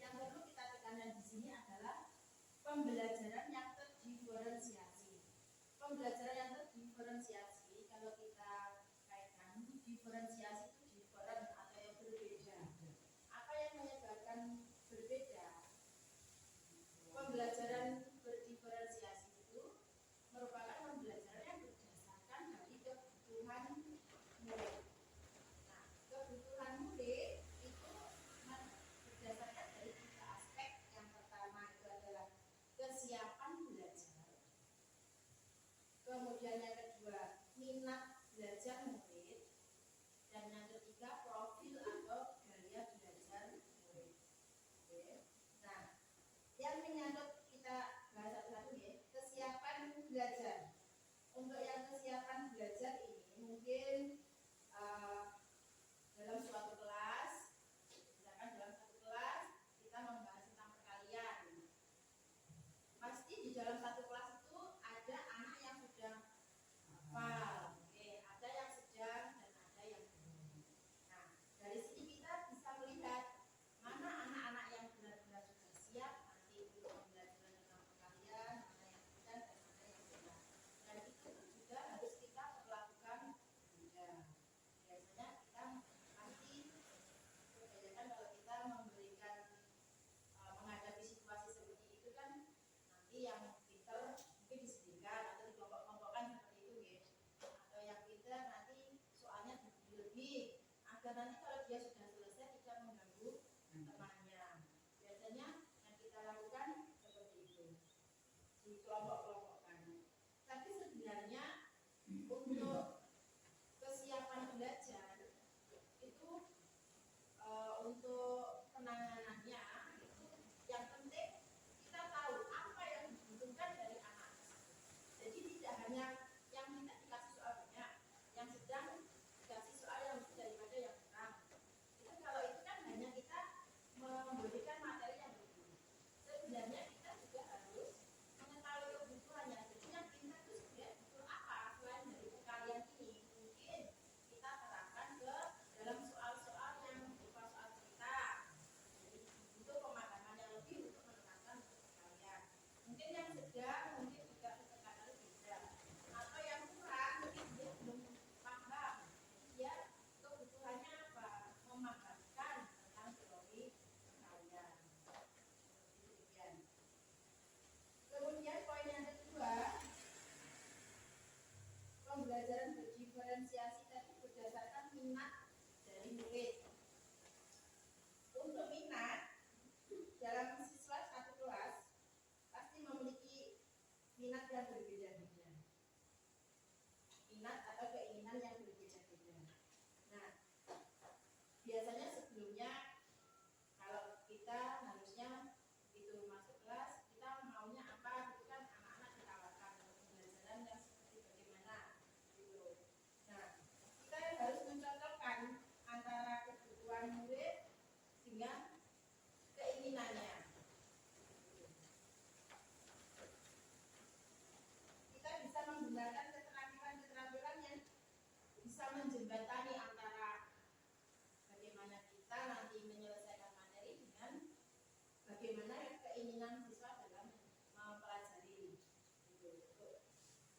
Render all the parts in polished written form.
yang perlu kita tekankan di sini adalah pembelajaran yang terdiferensiasi. Pembelajaran yang terdiferensiasi, kalau kita kaitkan, diferensiasi itu different atau yang berbeda. Apa yang menyebabkan berbeda? Pembelajaran berdiferensiasi itu merupakan pembelajaran yang berdasarkan dari kebutuhan murid. Nah, kebutuhan murid itu berdasarkan dari 3 aspek. Yang pertama itu adalah kesiapan belajar. Kemudian yang kedua, minat belajar murid. Dan yang ketiga, profil atau gaya belajar murid. Oke. Nah, yang menyangkut kita bahas satu-satu ya, kesiapan belajar. Untuk yang kesiapan belajar ini mungkin dalam suatu kelas, misalkan dalam satu kelas kita membahas tentang perkalian. Pasti di dalam satu kelas itu ada anak yang sudah hafal, ada yang sedang dan ada yang belum. Nah, dari sini kita bisa melihat mana anak-anak yang benar-benar sudah siap nanti untuk pembelajaran tentang perkalian, mana yang sedang dan mana yang belum. Dan itu juga harus kita perlakukan juga. Biasanya kita pasti kebanyakan kalau kita memberikan menghadapi situasi seperti itu kan nanti yang pinter mungkin disediakan atau dikelompok-kelompokkan seperti itu ya. Atau yang pinter nanti soalnya lebih agar nanti kalau dia sudah selesai tidak mengganggu temannya. Biasanya yang kita lakukan seperti itu, dikelompok-kelompokkan. Tapi sebenarnya untuk kesiapan belajar itu untuk penanganannya itu yang penting kita tahu apa yang dibutuhkan dari anak. Jadi tidak hanya yang minta dikasih soal banyak, yang sedang dikasih soal yang lebih daripada yang kurang. Itu kalau itu kan hanya kita memberikan materi yang berbeda. Sebenarnya kita juga harus mengetahui kebutuhannya. Jadi yang pintar itu sebenarnya butuh apa selain dari perkalian ini. Mungkin kita terapkan ke dalam soal-soal yang berupa soal cerita. Jadi untuk pemahaman yang lebih untuk menerapkan perkalian. Mungkin yang sedang mungkin juga pendekatan beda. Atau yang kurang mungkin dia belum paham. Dia kebutuhannya apa? Memahamkan tentang teori perkalian. Demikian. Kemudian poin yang kedua, pembelajaran berdiferensiasi tadi berdasarkan minat dari murid. Untuk minat dalam siswa satu kelas pasti memiliki minat yang berbeda-beda. Minat atau keinginan yang berbeda-beda. Nah, biasanya sebelumnya kalau kita harusnya itu masuk kelas, kita maunya apa? Itu kan anak-anak ditawarkan pembelajaran yang seperti bagaimana gitu. Nah, kita harus mencocokkan antara kebutuhan murid dengan keinginannya. Kita bisa menggunakan keterampilan-keterampilan yang bisa menjembatani antara bagaimana kita nanti menyelesaikan materi dengan bagaimana keinginan siswa dalam mempelajari gitu,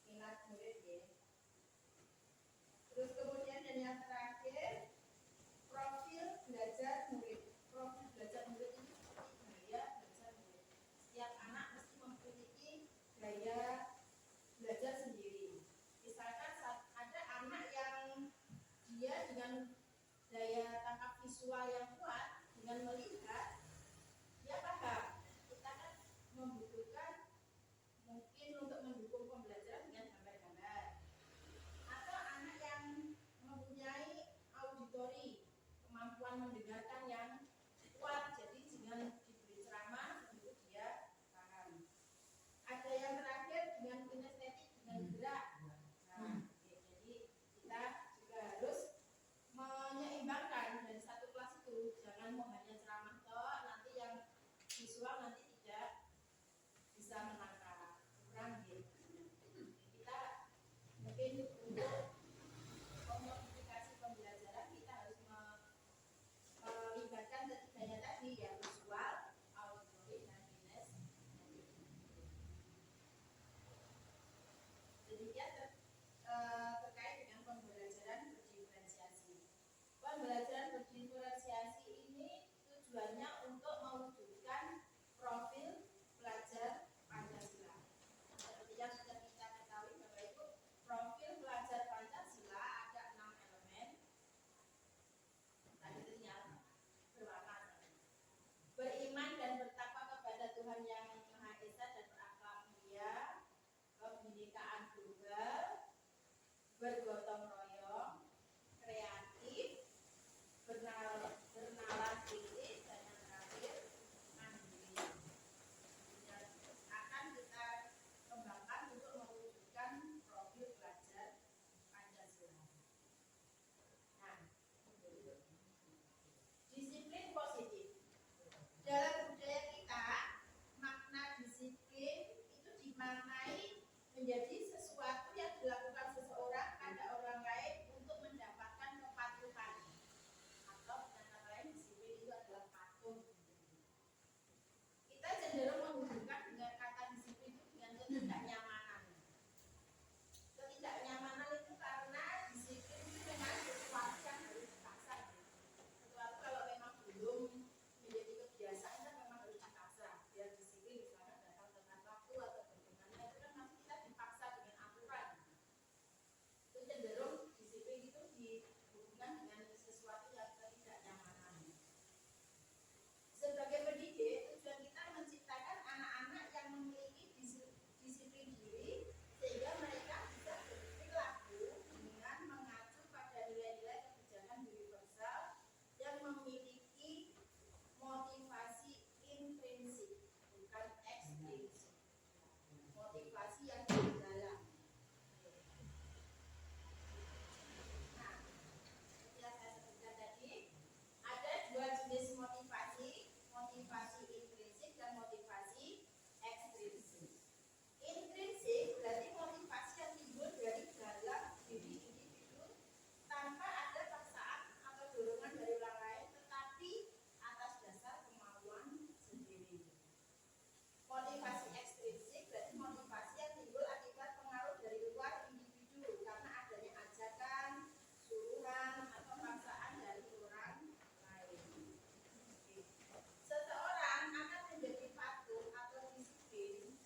minat murid ya. Terus kemudian dan yang terakhir, profil belajar murid. Profil belajar murid ini seperti gaya belajar murid. Setiap anak mesti memiliki gaya belajar sendiri. Misalkan ada anak yang dia dengan daya tangkap visual yang kuat, dengan melihat dia paham. Kita kan membutuhkan mungkin untuk mendukung pembelajaran dengan gambar-gambar. Atau anak yang mempunyai auditori, kemampuan mendengarkan yang kuat, jadi dengan diberi ceramah tentu dia paham. Ada yang terakhir dengan kinestetik, dengan gerak. Nah, jadi kita juga harus menyeimbangkan dari satu kelas itu. Jangan hanya ceramah toh, nanti yang visual nanti tidak bisa menangkap, kurang gitu. Kita mungkin untuk memodifikasi pembelajaran kita harus melibatkan Pembelajaran berdiferensiasi ini tujuannya untuk mewujudkan profil pelajar Pancasila. Seperti yang sudah kita ketahui Bapak Ibu, profil pelajar Pancasila ada 6 elemen. Tadi tinggal berwarna. Beriman dan bertakwa kepada Tuhan Yang Maha Esa dan berakhlak mulia, kebinekaan tunggal, bergotong royong, kreatif, bernalar kritis, dan yang terakhir mandiri. Dan akan kita kembangkan untuk mewujudkan profil pelajar Pancasila. Nah, disiplin positif. Dalam budaya kita, makna disiplin itu dimaknai menjadi sesuatu yang dilakukan seseorang pada orang lain untuk mendapatkan kepatuhan. Atau dengan kata lain, disiplin itu adalah patuh. Kita cenderung menghubungkan dengan kata disiplin itu dengan ketidaknyamanan. Ketidaknyamanan itu karena disiplin itu memang sesuatu yang harus dipaksa. Sesuatu kalau memang belum menjadi kebiasaan kan memang harus dipaksa. Biar disiplin misalnya datang tepat waktu atau bagaimana itu kan masih kita dipaksa dengan aturan. Itu cenderung disiplin itu dihubungkan dengan sesuatu yang ketidaknyamanan. Sebagai pendidik, tujuan kita menciptakan anak-anak yang memiliki disiplin diri sehingga mereka bisa berperilaku dengan mengacu pada nilai-nilai kebijakan universal yang memiliki motivasi intrinsik, bukan ekstrinsik. Motivasi yang dari dalam. Nah, seperti yang saya sebutkan tadi, ada dua jenis motivasi, motivasi intrinsik dan motivasi ekstrinsik. Intrinsik berarti motivasi yang timbul dari dalam diri individu tanpa ada paksaan atau dorongan dari orang lain, tetapi atas dasar kemauan sendiri. Motivasi ekstrinsik berarti motivasi yang timbul akibat pengaruh dari luar individu karena adanya ajakan, suruhan, atau paksaan dari orang lain. Seseorang akan menjadi patuh atau disiplin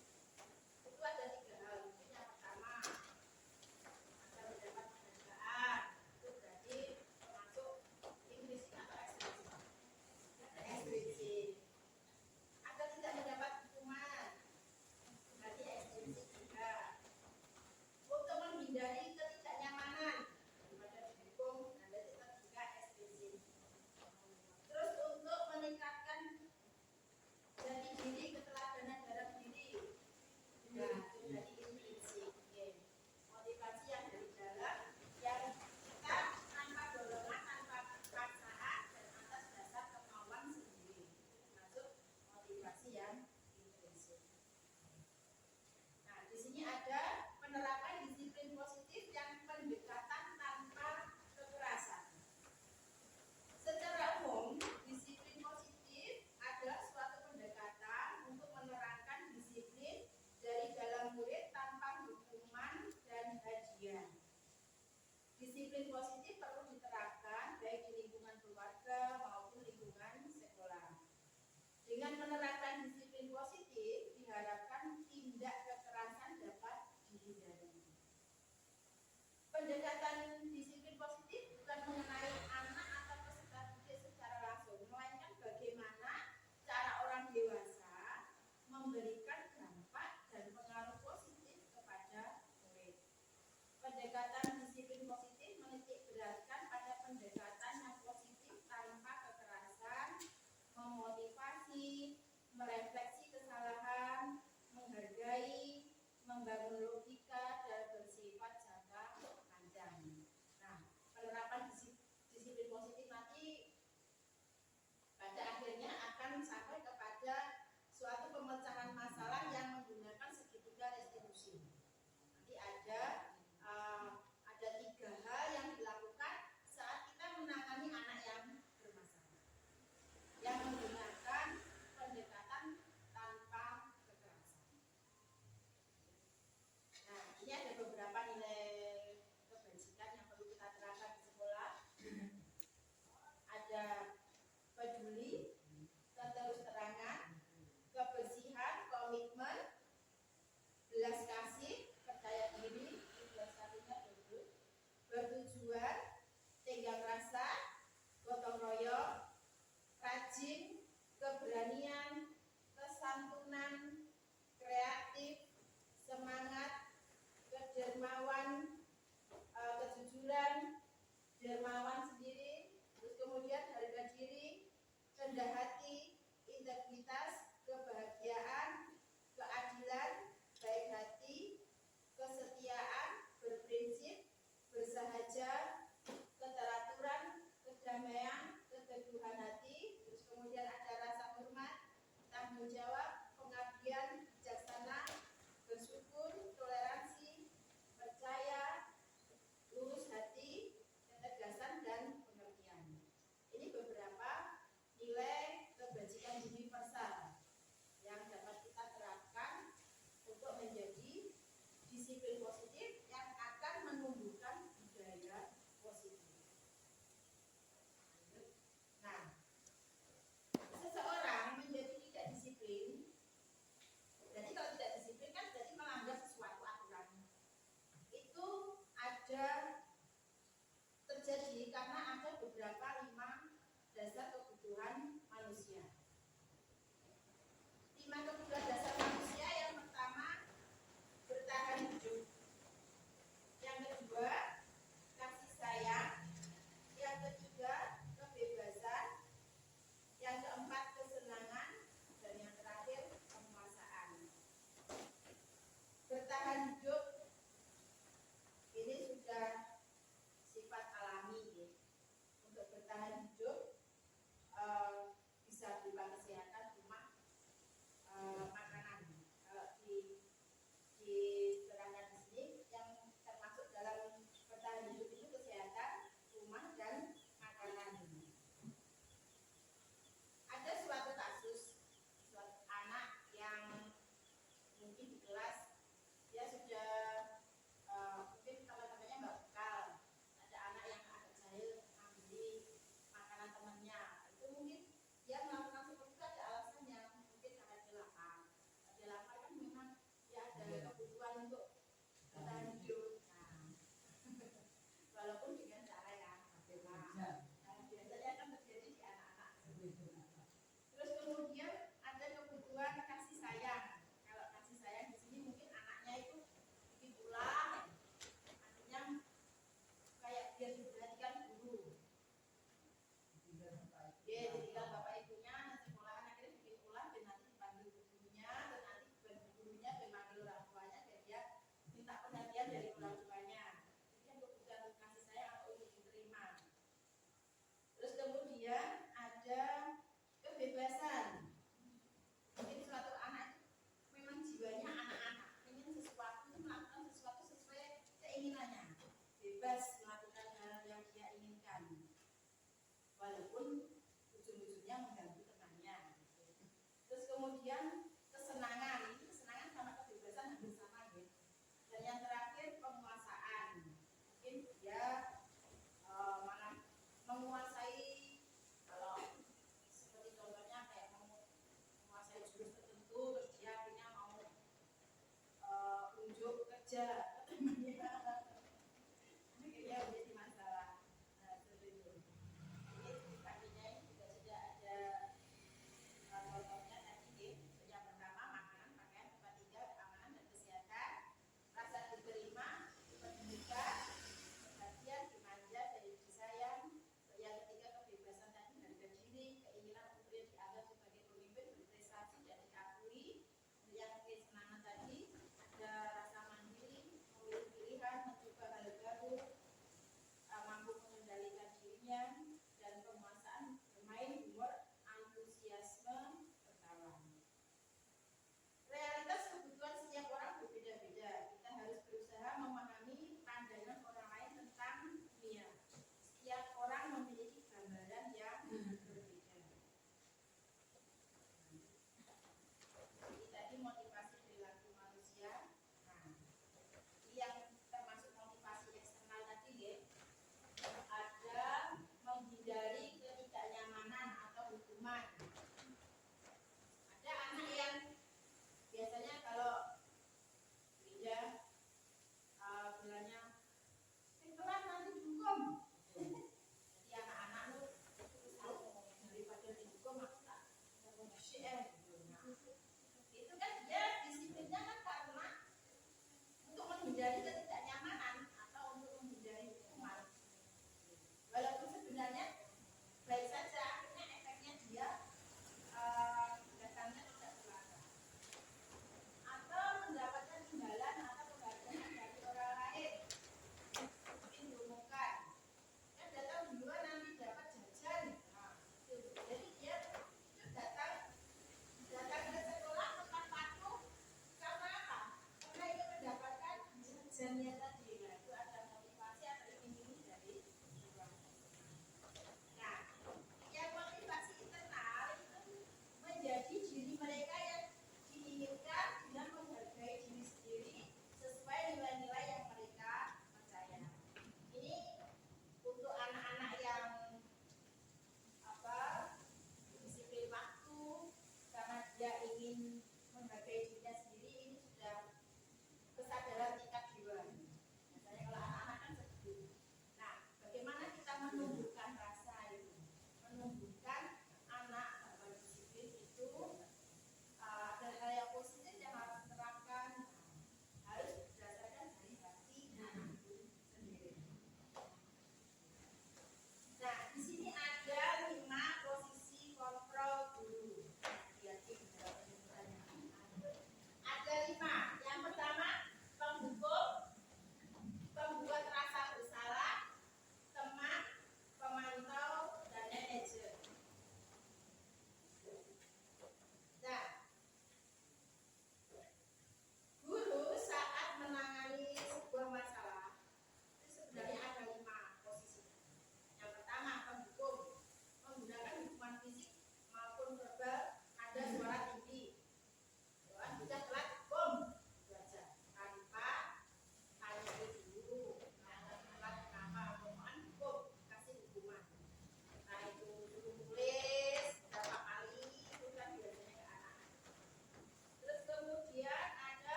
itu ada 3 hal. Yang pertama, agar mendapat penghargaan. Itu berarti termasuk intrinsik atau ekstrinsik. Ekstrinsik. Agar tidak mendapat hukuman. Berarti ekstrinsik juga. Untuk menghindari ketidaknyamanan daripada dihukum, dan itu juga ekstrinsik. Terus untuk meningkatkan jati diri, keteladanan dalam diri. Nah, itu jadi intrinsik. Motivasi yang dari dalam, yang kita tanpa dorongan, tanpa paksaan, dan atas dasar kemauan sendiri. Masuk motivasi yang intrinsik. Nah, di sini ada penerapan disiplin positif yang pendekatan tanpa kekerasan. Secara umum, disiplin positif adalah suatu pendekatan untuk menerapkan disiplin dari dalam murid tanpa hukuman dan kajian. Disiplin positif perlu diterapkan baik di lingkungan keluarga maupun lingkungan sekolah. Dengan menerapkan disiplin positif, diharapkan tindak kekerasan dapat dihindari. Pendekatan disiplin positif bukan mengenai anak atau peserta didik secara langsung, melainkan bagaimana cara orang dewasa memberikan dampak dan pengaruh positif kepada murid. Pendekatan disiplin positif menitik beratkan pada pendekatan yang positif tanpa kekerasan, memotivasi, merefleksi kesalahan, menghargai, membangun logika, dan bersifat jangka panjang.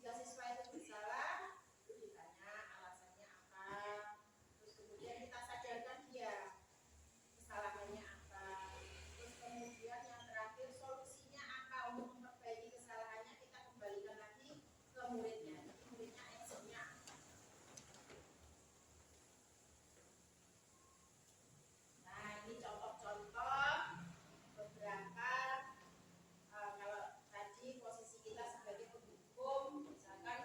Jika siswa itu bersalah, ditanya alasannya apa. Terus kemudian kita sadarkan dia kesalahannya apa. Terus kemudian yang terakhir solusinya apa untuk memperbaiki kesalahannya, kita kembalikan lagi ke muridnya. Jadi muridnya actionnya. Nah, ini contoh-contoh beberapa kalau tadi posisi kita sebagai pendukung, misalkan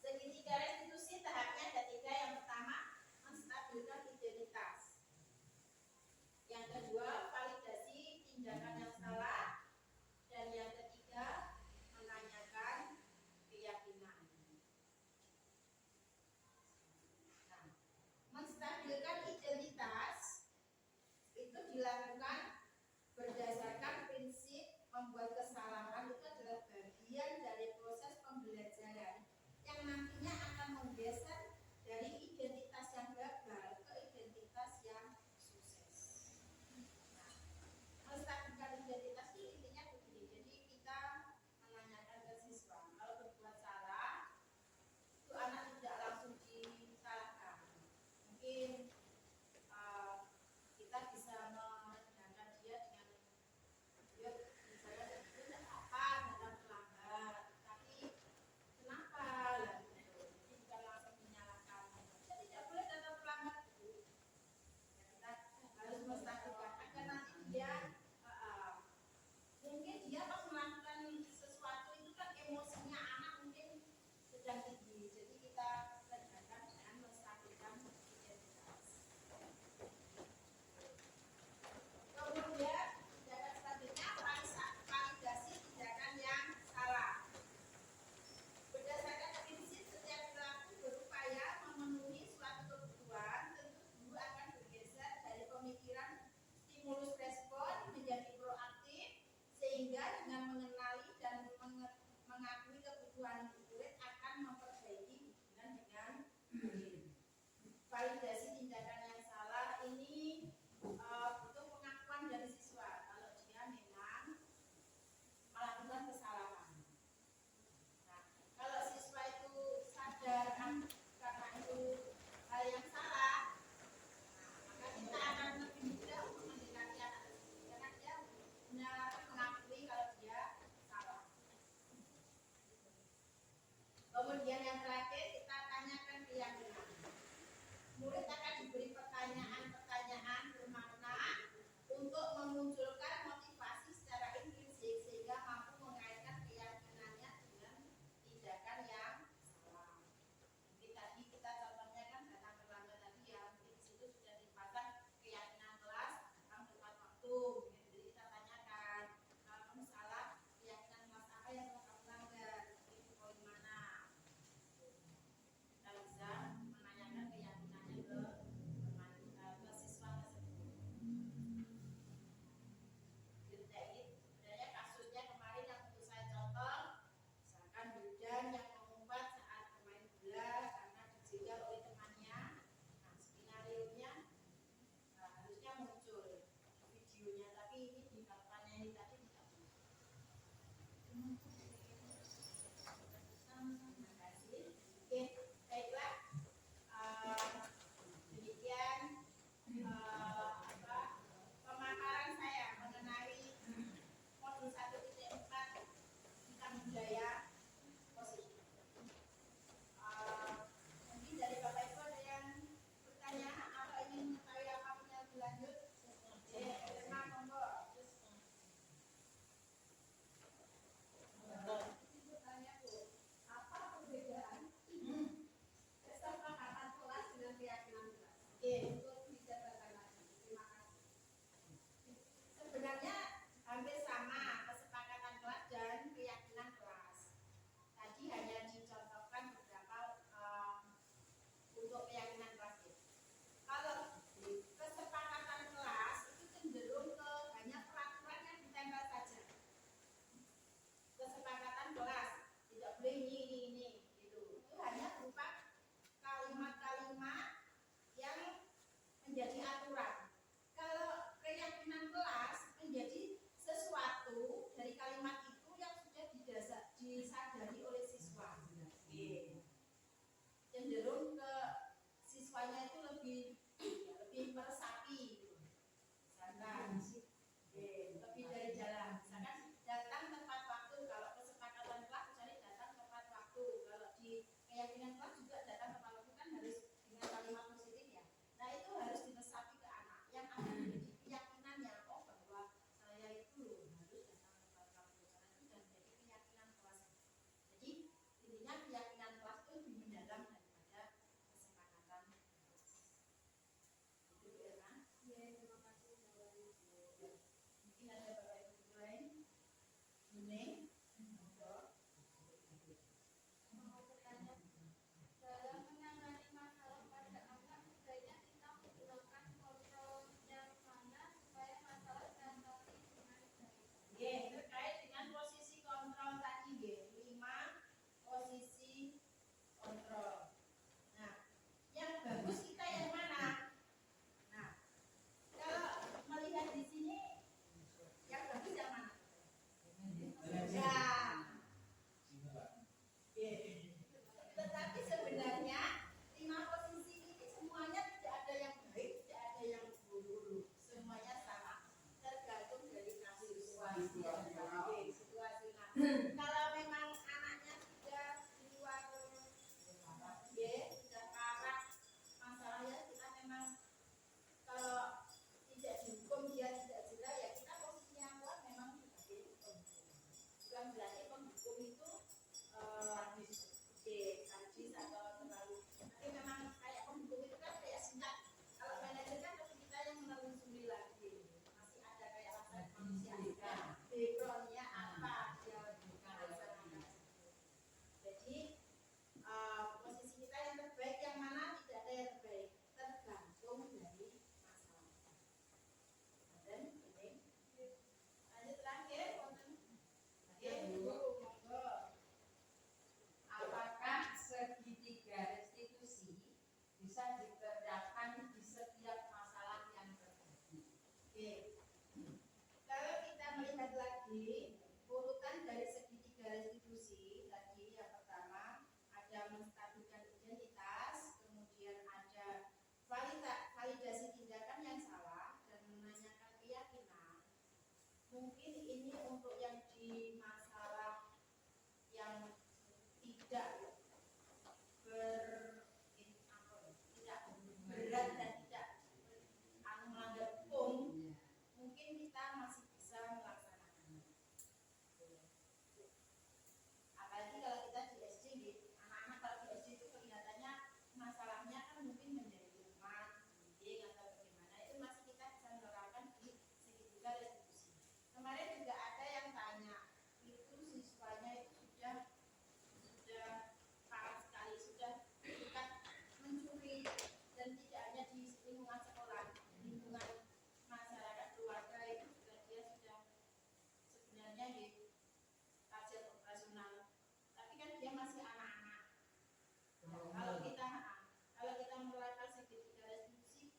Segitiga restitusi tahapnya ada 3. Yang pertama, menstabilkan identitas. Yang kedua, validasi tindakan yang salah. Dan yang ketiga, menanyakan keyakinan. Nah, menstabilkan identitas itu dilakukan berdasarkan prinsip membuat kesalahan itu adalah bagian dari proses pembelajaran yang nantinya akan menggeser dari identitas yang gagal ke identitas yang sukses. Nah, menstabilkan identitas itu intinya begini. Jadi kita menanyakan ke siswa, kalau berbuat salah, itu anak tidak langsung disalahkan. Mungkin kita bisa menanyakan dia dengan dia misalnya itu tidak apa dalam terlambat, tapi kenapa lah gitu. Jadi bukan langsung menyalahkan. Kita tidak boleh datang terlambat itu. Ya, kita harus menstabilkan agar nanti dia mungkin dia pas melakukan sesuatu itu kan emosinya anak mungkin sedang tinggi. Jadi kita kerjakan dengan menstabilkan identitas. Kemudian tindakan selanjutnya validasi tindakan yang salah. Berdasarkan prinsip setiap pelaku berupaya memenuhi suatu kebutuhan, tentu guru akan bergeser dari pemikiran stimulus respon menjadi proaktif, sehingga dengan mengenali dan mengakui kebutuhan murid akan memperbaiki hubungan dengan murid. Validasi tindakan yang salah ini butuh pengakuan dari siswa kalau dia memang melakukan kesalahan. Nah, kalau siswa itu sadar karena itu hal yang salah, maka kita akan lebih mudah untuk mendekati anak tersebut karena dia benar mengakui kalau dia salah. Kemudian yang terakhir kita tanyakan keyakinan. Murid akan diberi pertanyaan-pertanyaan bermakna untuk memunculkan motivasi secara implisit sehingga mampu mengaitkan keyakinannya dengan tindakan yang salah. Mungkin tadi kita contohnya kan datang terlambat tadi ya, mungkin di situ sudah dipasang keyakinan kelas datang tepat waktu. Jadi kita tanyakan, kalau kamu salah, keyakinan kelas apa yang kamu langgar? Itu poin mana? Kita bisa menanyakan keyakinannya ke siswa tersebut. Jadi sebenarnya kasusnya kemarin yang untuk saya contoh, misalkan Wildan yang mengumpat saat bermain bola karena dijegal oleh temannya. Nah, skenario-nya harusnya muncul videonya, tapi ini di kampanye ini tadi tidak muncul. Terima kasih. Oke, baiklah. Demikian pemaparan saya mengenai modul 1.4 tentang budaya positif. Mungkin dari Bapak Ibu ada yang bertanya atau ingin mengetahui apapun yang lebih lanjut? Terima monggo. Bertanya Bu, apa perbedaan kesepakatan kelas dengan keyakinan kelas? Oke, untuk dijabarkan lagi. Terima kasih. Sebenarnya hampir sama kesepakatan kelas dan keyakinan kelas. Tadi hanya dicontohkan beberapa untuk keyakinan kelas. Kalau kesepakatan kelas itu cenderung ke hanya peraturan yang ditempel saja. Kesepakatan kelas tidak boleh ini gitu. Itu hanya berupa kalimat-kalimat yang menjadi aturan. Kalau keyakinan kelas menjadi sesuatu dari kalimat itu yang sudah disadari oleh siswa. Cenderung ke siswanya itu lebih meresapi, misalkan lebih dari jalan, misalkan datang tepat waktu. Kalau kesepakatan kelas misalnya datang tepat waktu, kalau di keyakinan kelas juga datang tepat waktu kan harus dengan kalimat positif ya. Nah itu harus diresapi ke anak yang akan menjadi keyakinannya, oh bahwa saya itu harus datang tepat waktu, karena itu sudah menjadi keyakinan kelas. Jadi bisa dikerjakan di setiap masalah yang terjadi. Oke. Kalau kita melihat lagi urutan dari segitiga restitusi tadi, yang pertama ada menstabilkan identitas, kemudian ada validasi tindakan yang salah dan menanyakan keyakinan. Mungkin ini untuk yang di masalah yang tidak berat dan tidak melanggar hukum, mungkin kita masih bisa melaksanakan. Apalagi kalau kita di SD, anak-anak kalau di SD itu kelihatannya masalahnya kan mungkin menjadi rumah, bimbing atau bagaimana, itu masih kita bisa menerapkan di segitiga restitusi. Kemarin juga ada yang tanya, itu siswanya itu sudah parah sekali, sudah dekat mencuri, dan tidak hanya di lingkungan sekolah, lingkungan masyarakat keluarga itu juga dia sudah sebenarnya di kajian operasional, tapi kan dia masih anak-anak. Nah, kalau kita menerapkan segitiga restitusi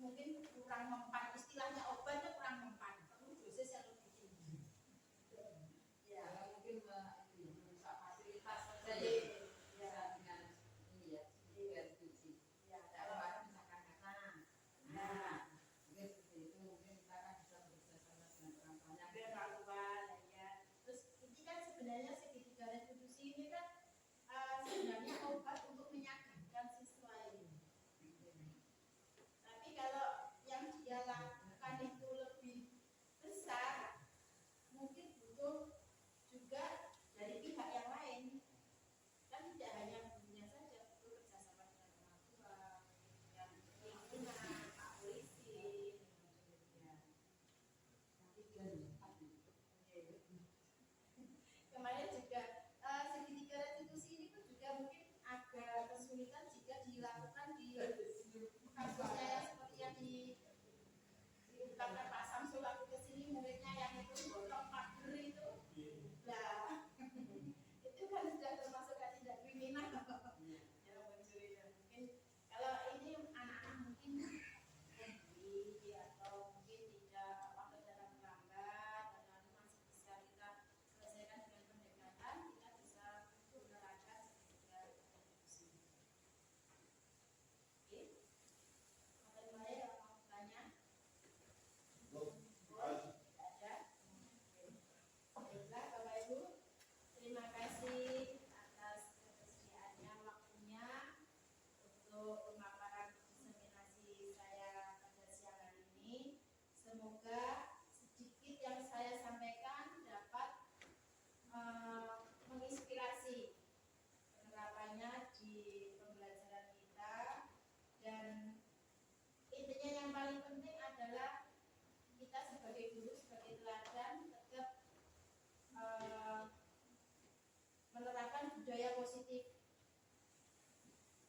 mungkin kurang mempan, istilahnya obatnya kurang mempan, perlu dosis yang lebih tinggi. Ya, mungkin merusak fasilitas saja. Sebenarnya segitiga restitusi ini kan sebenarnya obat untuk menyadarkan siswa ini. Tapi kalau yang dia lakukan itu lebih besar, mungkin butuh juga dari pihak yang lain. Kan tidak hanya gurunya saja, butuh kerjasama dengan orang tua, yang lingkungan, Pak Polisi, kemarin juga segitiga restitusi ini pun juga mungkin agak kesulitan jika dilakukan di kasusnya yang seperti yang diungkapkan Pak Samsul waktu kesini, muridnya yang itu potong pagar itu, nah itu kan sudah termasuk tindak kriminal. Yang mencuri, mungkin kalau ini anak-anak mungkin atau mungkin tidak dalam lambat, dan masih bisa kita selesaikan dengan pendekatan, kita bisa menerapkan segitiga restitusi. Oke, ada yang mau tanya? Ada. Baiklah Bapak Ibu, terima kasih atas ketersediaannya waktunya untuk pemaparan diseminasi saya pada siang hari ini. Semoga sedikit yang saya sampaikan dapat menginspirasi penerapannya di pembelajaran kita, dan intinya yang paling penting adalah kita sebagai guru, sebagai teladan tetap menerapkan budaya positif,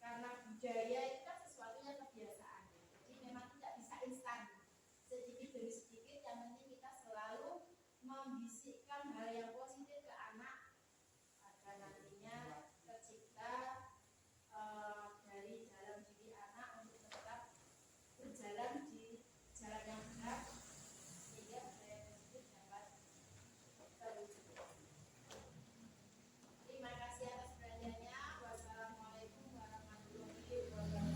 karena budaya itu kan sesuatu yang kebiasaan, jadi memang tidak bisa instan, sedikit demi sedikit. Yang penting kita selalu membisikkan hal yang positif ke anak agar nantinya tercipta dari dalam diri anak untuk tetap berjalan di jalan yang benar, sehingga budaya positif dapat terwujud. Terima kasih atas perhatiannya. Wassalamualaikum warahmatullahi wabarakatuh.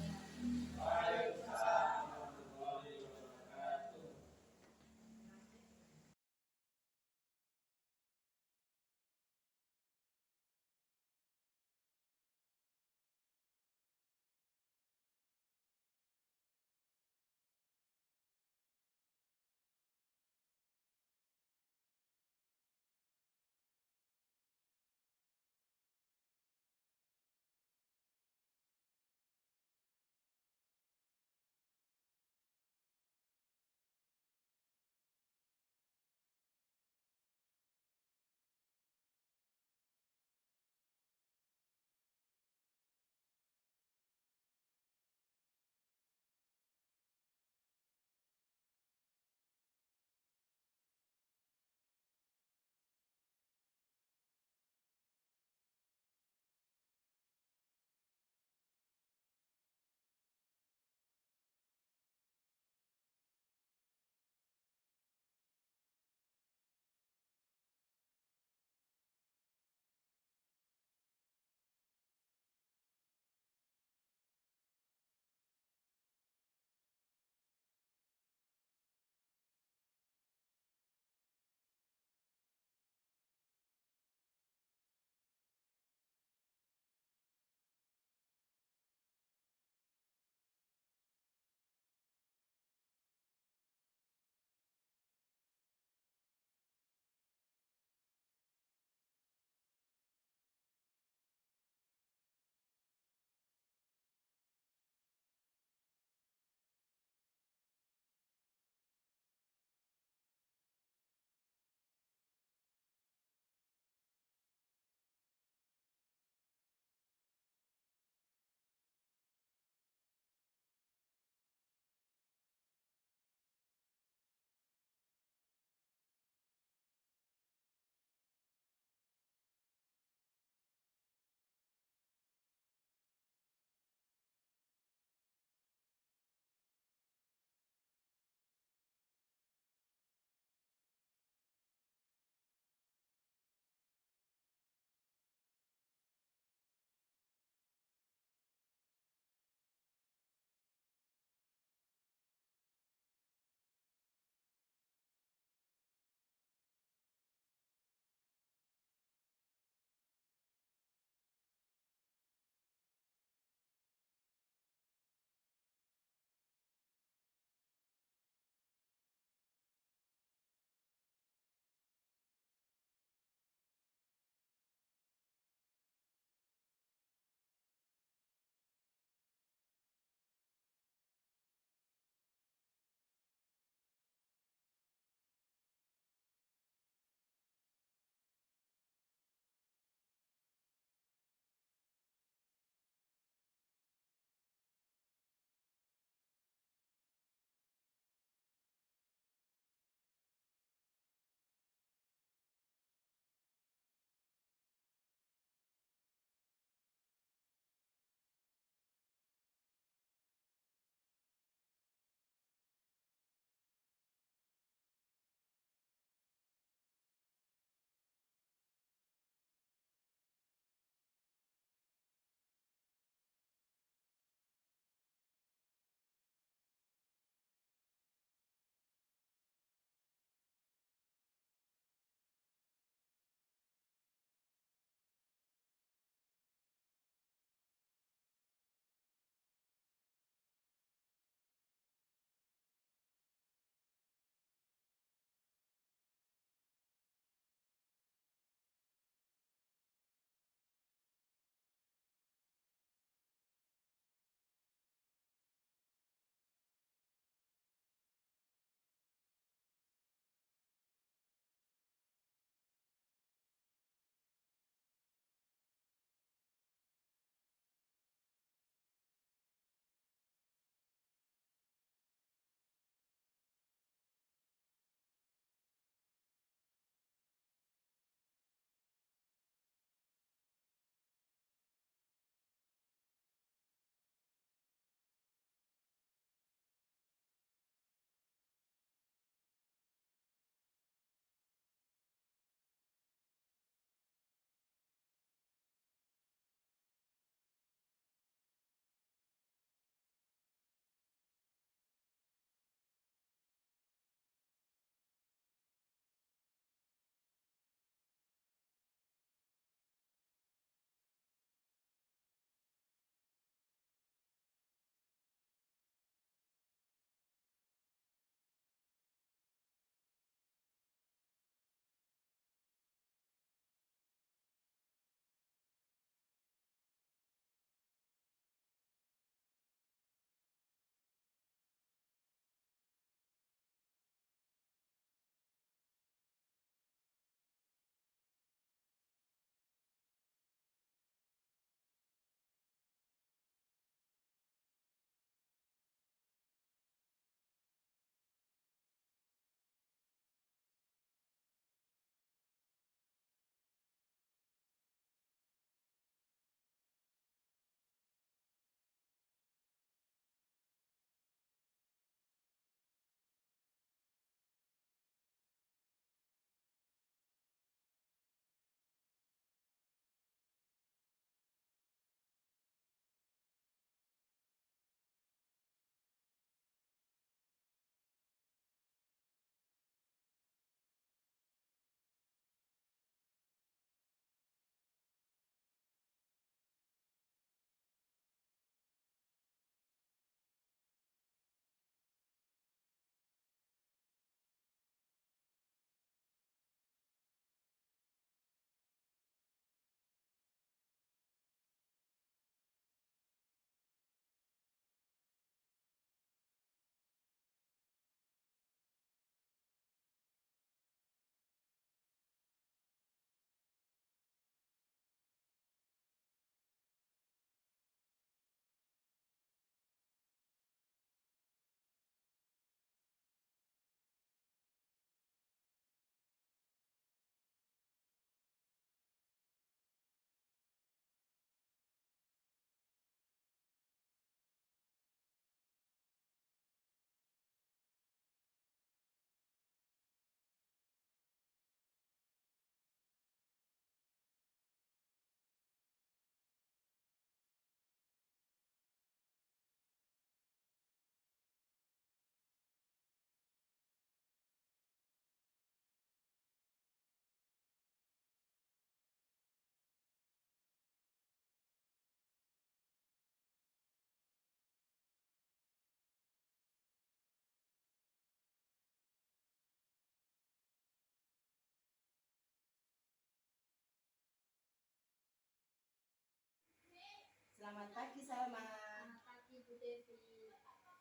Selamat pagi Salma. Selamat pagi Bu Devi.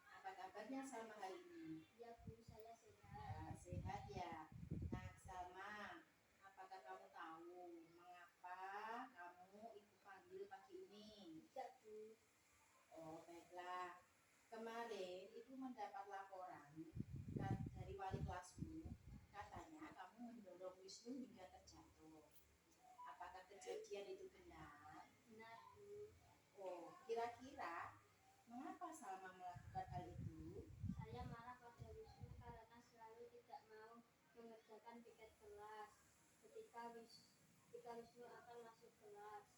Apa kabarnya Salma hari ini? Ya Bu, saya sehat. Ya, sehat ya. Nah Salma, apakah kamu tahu mengapa kamu ibu panggil pagi ini? Tidak Bu. Oh baiklah. Kemarin ibu mendapat laporan dari wali kelasmu. Katanya kamu mendorong Wisnu hingga terjatuh. Apakah kejadian itu benar? Benar Bu. Oh, kira-kira mengapa Salma melakukan hal itu? Saya marah pada Wisnu karena selalu tidak mau mengerjakan piket kelas. Ketika Wisnu akan masuk kelas,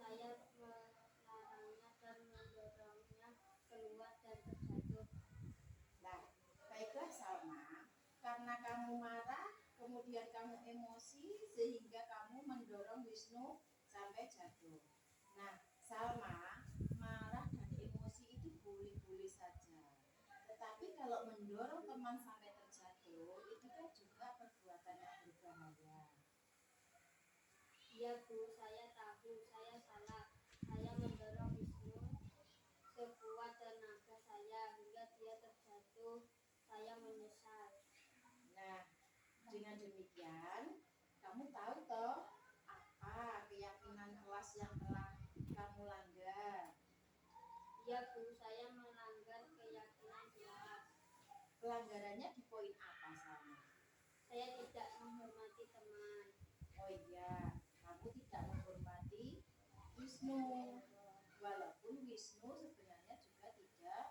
saya melarangnya dan mendorongnya keluar dan terjatuh. Nah, baiklah Salma, karena kamu marah, kemudian kamu emosi sehingga kamu mendorong Wisnu sampai jatuh. Nah, Salma, marah dan emosi itu boleh-boleh saja. Tetapi kalau mendorong teman sampai terjatuh, itu kan juga perbuatan yang berbahaya. Iya Bu, saya tahu saya salah. Saya mendorong Wisnu sekuat tenaga saya hingga dia terjatuh. Saya menyesal. Nah, dengan demikian, kamu tahu toh apa keyakinan kelas yang telah kamu langgar? Iya Bu, saya melanggar keyakinan kelas. Pelanggarannya di poin apa sama? Saya tidak menghormati teman. Oh iya, kamu tidak menghormati Wisnu. Walaupun Wisnu sebenarnya juga tidak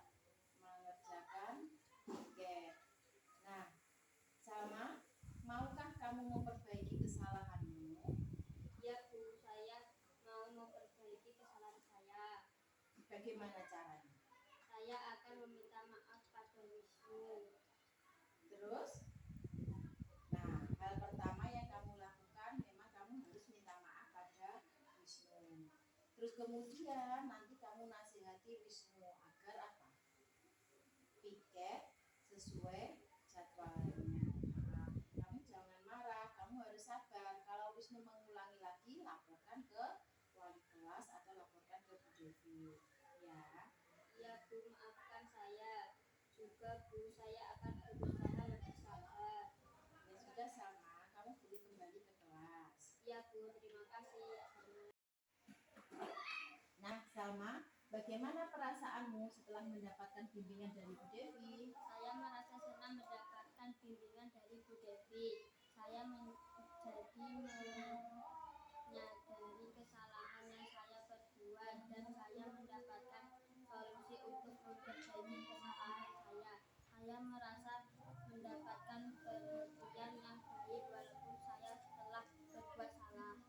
mengerjakan piket. Nah, Salma, maukah kamu memperbaiki kesalahanmu? Ya Bu, saya mau memperbaiki kesalahan saya. Bagaimana caranya? Saya akan meminta maaf pada Wisnu. Terus, nah hal pertama yang kamu lakukan memang kamu harus minta maaf pada Wisnu. Terus kemudian nanti kamu nasihati Wisnu agar apa? Piket sesuai jadwalnya. Nah, kamu jangan marah, kamu harus sabar. Kalau Wisnu mengulangi lagi, laporkan ke wali kelas atau laporkan ke Bu Devi. Ya. Ya Bu, maafkan saya. Juga Bu, saya akan berusaha lebih sabar. Ya sudah sama, kamu boleh kembali ke kelas. Ya Bu, terima kasih. Nah, Salma, bagaimana perasaanmu setelah mendapatkan bimbingan dari Bu Devi? Saya merasa senang mendapatkan bimbingan dari Bu Devi. Saya menjadi menyadari kesalahan yang saya perbuat dan saya mendapatkan solusi untuk memperbaiki kesalahan saya. Saya merasa mendapatkan pengertian yang baik walaupun saya telah berbuat salah.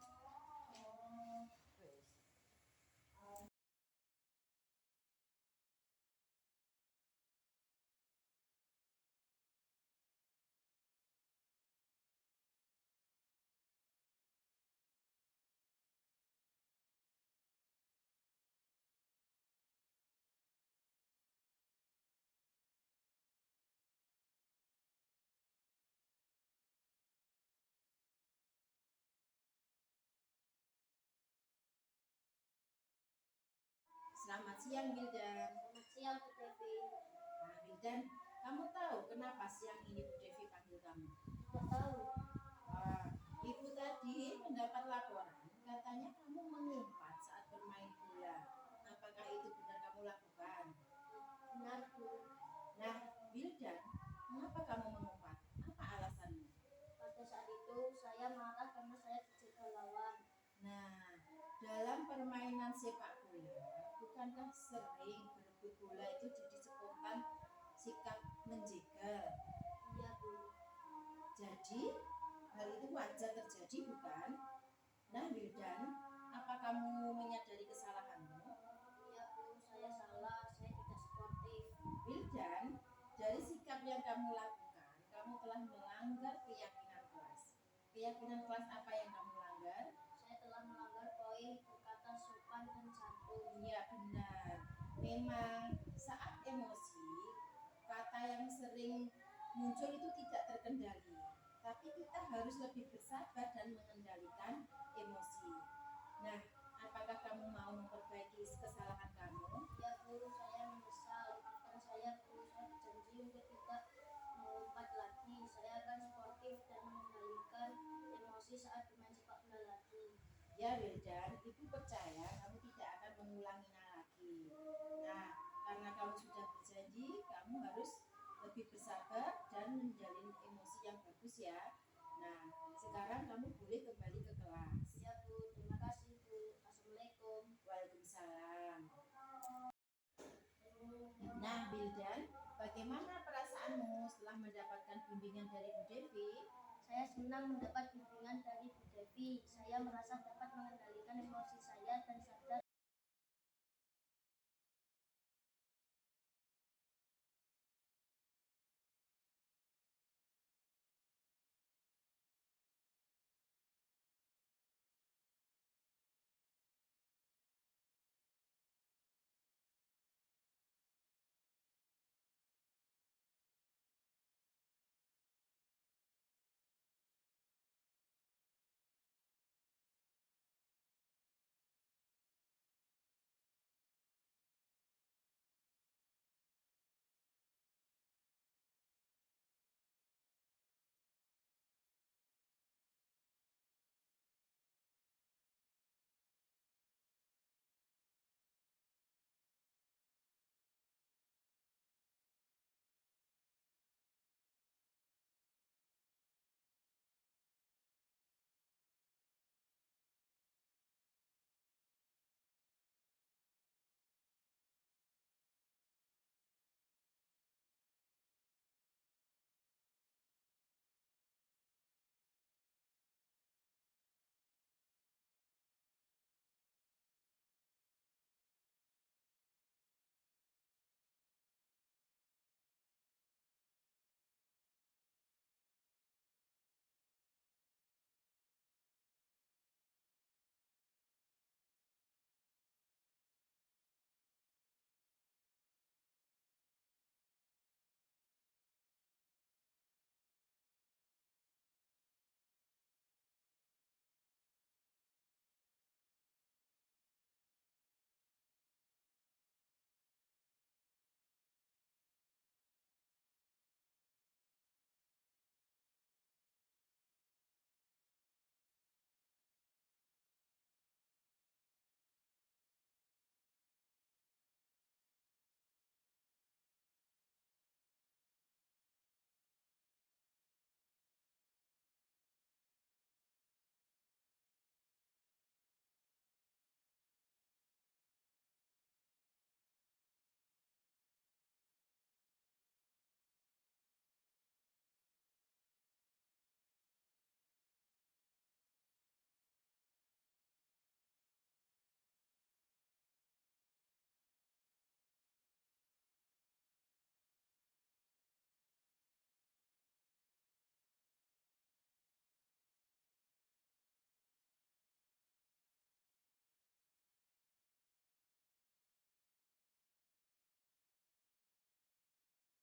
Selamat siang, Wildan. Selamat siang Bu Devi. Nah, Wildan, kamu tahu kenapa siang ini Bu Devi panggil kamu? Tidak tahu. Ibu tadi mendapat laporan, katanya kamu mengumpat saat bermain bola. Apakah itu benar kamu lakukan? Benar Bu. Nah, Wildan, mengapa kamu mengumpat? Apa alasanmu? Pada saat itu saya marah karena saya dijegal lawan. Nah, dalam permainan sepak bola, bukankah sering berebut bola itu jadi spontan sikap menjegal? Iya Bu. Jadi, hal itu wajar terjadi bukan? Nah, Wildan, apa kamu menyadari kesalahanmu? Iya Bu, saya salah. Saya tidak sportif. Wildan, dari sikap yang kamu lakukan, kamu telah melanggar keyakinan kelas. Keyakinan kelas apa yang kamu langgar? Saya telah melanggar poin berkata sopan dan santun. Iya benar. Memang saat emosi kata yang sering muncul itu tidak terkendali. Tapi kita harus lebih bersabar dan mengendalikan emosi. Nah, apakah kamu mau memperbaiki kesalahan emosi saat bermain sepak bola lagi. Ya Wildan, ibu percaya kamu tidak akan mengulanginya lagi. Nah, karena kamu sudah berjanji, kamu harus lebih bersabar dan menjalin emosi yang bagus ya. Nah, sekarang kamu boleh kembali ke kelas. Ya Bu, terima kasih Bu. Assalamualaikum. Waalaikumsalam. Nah, Wildan, bagaimana perasaanmu setelah mendapatkan bimbingan dari Bu Devi? Saya senang mendapat bimbingan dari Bu Devi. Saya merasa dapat mengendalikan emosi saya